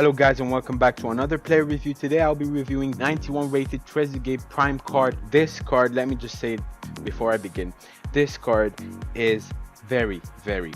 Hello guys and welcome back to another player review. Today I'll be reviewing 91 rated Trezeguet Prime card. This card, let me just say it before I begin, this card is very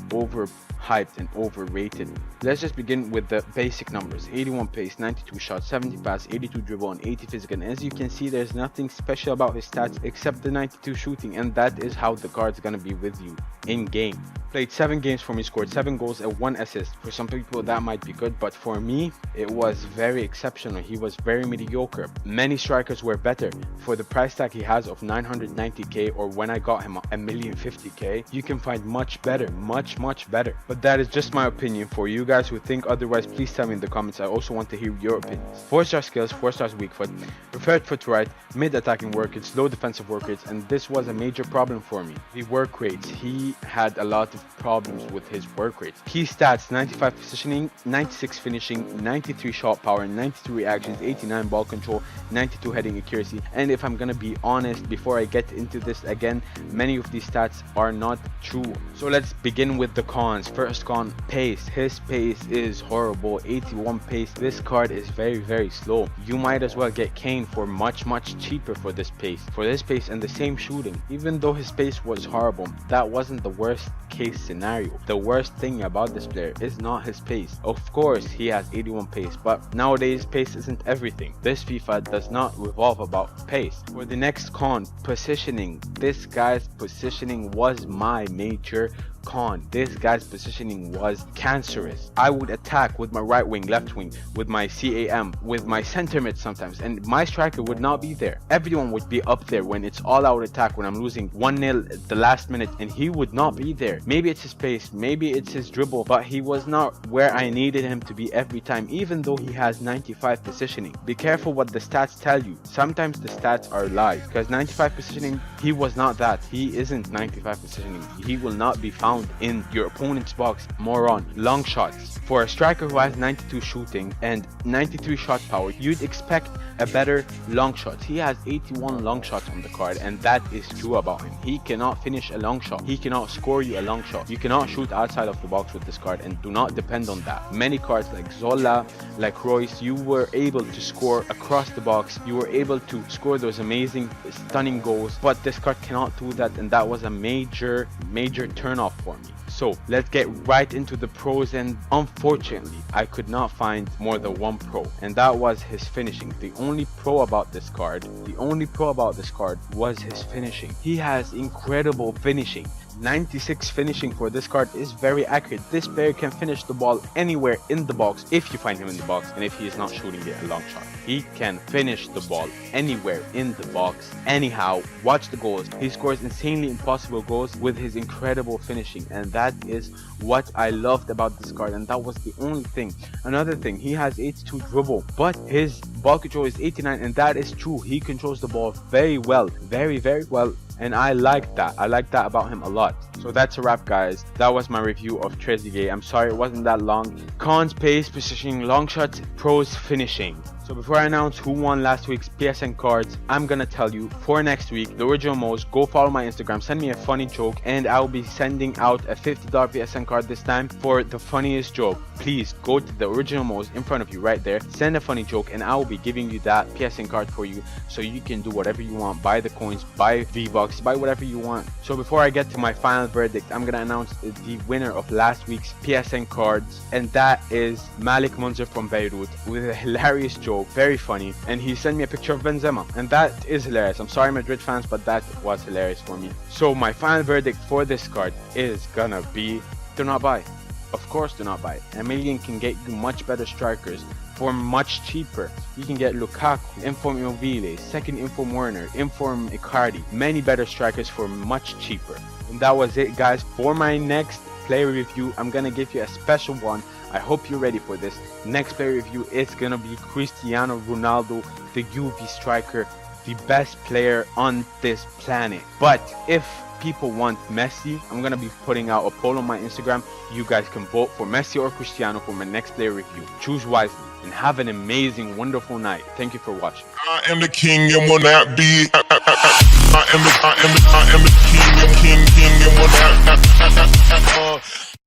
overhyped and overrated. Let's just begin with the basic numbers. 81 pace, 92 shots, 70 pass, 82 dribble, and 80 physical. And as you can see, there's nothing special about his stats except the 92 shooting, and that is how the card's gonna be with you in game. Played 7 games for me, scored 7 goals and 1 assist. For some people that might be good, but for me it was very exceptional. He was very mediocre. Many strikers were better. For the price tag he has of 990k, or when I got him 1,050,000, you can find much better, much better. But that is just my opinion. For you guys who think otherwise, please tell me in the comments. I also want to hear your opinions. 4-star skills, 4 stars weak foot, preferred foot right, mid attacking work rates, low defensive work rates, and this was a major problem for me. The work rates, he had a lot of problems with his work rates. Key stats: 95 positioning, 96 finishing, 93 shot power, 92 reactions, 89 ball control, 92 heading accuracy. And if I'm gonna be honest, before I get into this again, many of these stats are not true. So let's begin with the cons. First con, pace. His pace is horrible. 81 pace. This card is very slow. You might as well get Kane for much cheaper for this pace. And the same shooting. Even though his pace was horrible, that wasn't the worst case scenario. The worst thing about this player is not his pace. Of course he has 81 pace, but nowadays pace isn't everything. This FIFA does not revolve about pace. For the next con, positioning. This guy's positioning was my major con. This guy's positioning was cancerous. I would attack with my right wing, left wing, with my CAM, with my center mid sometimes, and my striker would not be there. Everyone would be up there when it's all out attack, when I'm losing 1-0 at the last minute, and he would not be there. Maybe it's his pace, maybe it's his dribble, but he was not where I needed him to be every time, even though he has 95 positioning. Be careful what the stats tell you. Sometimes the stats are lies, because 95 positioning, he was not that. He isn't 95 positioning. He will not be found in your opponent's box. Moron. Long shots. For a striker who has 92 shooting and 93 shot power, you'd expect a better long shot. He has 81 long shots on the card, and that is true about him. He cannot finish a long shot. He cannot score you a long shot. You cannot shoot outside of the box with this card, and do not depend on that. Many cards like Zola, like Royce, you were able to score across the box. You were able to score those amazing, stunning goals, but this card cannot do that, and that was a major turn off for me. So let's get right into the pros, and unfortunately I could not find more than one pro, and that was his finishing. The only pro about this card was his finishing. He has incredible finishing. 96 finishing for this card is very accurate. This player can finish the ball anywhere in the box if you find him in the box, and if he is not shooting it a long shot. He can finish the ball anywhere in the box. Anyhow, watch the goals. He scores insanely impossible goals with his incredible finishing, and that is what I loved about this card, and that was the only thing. Another thing, he has 82 dribble, but his ball control is 89, and that is true. He controls the ball very well, very well, and I like that. I like that about him a lot. So that's a wrap, guys. That was my review of Trezeguet. I'm sorry it wasn't that long. Cons: pace, positioning, long shots. Pros: finishing. So before I announce who won last week's PSN cards, I'm gonna tell you, for next week, the original MOEZ, go follow my Instagram, send me a funny joke, and I'll be sending out a $50 PSN card this time for the funniest joke. Please go to the original MOEZ in front of you right there, send a funny joke, and I will be giving you that PSN card for you, so you can do whatever you want. Buy the coins, buy V-Bucks, buy whatever you want. So before I get to my final verdict, I'm gonna announce the winner of last week's PSN cards, and that is Malik Munzer from Beirut, with a hilarious joke, very funny, and he sent me a picture of Benzema, and that is hilarious. I'm sorry Madrid fans, but that was hilarious for me. So my final verdict for this card is gonna be, do not buy. Of course, do not buy. A million can get you much better strikers for much cheaper. You can get Lukaku, Inform Immobile, second Inform Werner, Inform Icardi, many better strikers for much cheaper. And that was it, guys. For my next player review, I'm gonna give you a special one. I hope you're ready for this. Next player review is gonna be Cristiano Ronaldo, the UV striker, the best player on this planet. But if people want Messi, I'm gonna be putting out a poll on my Instagram. You guys can vote for Messi or Cristiano for my next player review. Choose wisely and have an amazing, wonderful night. Thank you for watching. I am the king and will not be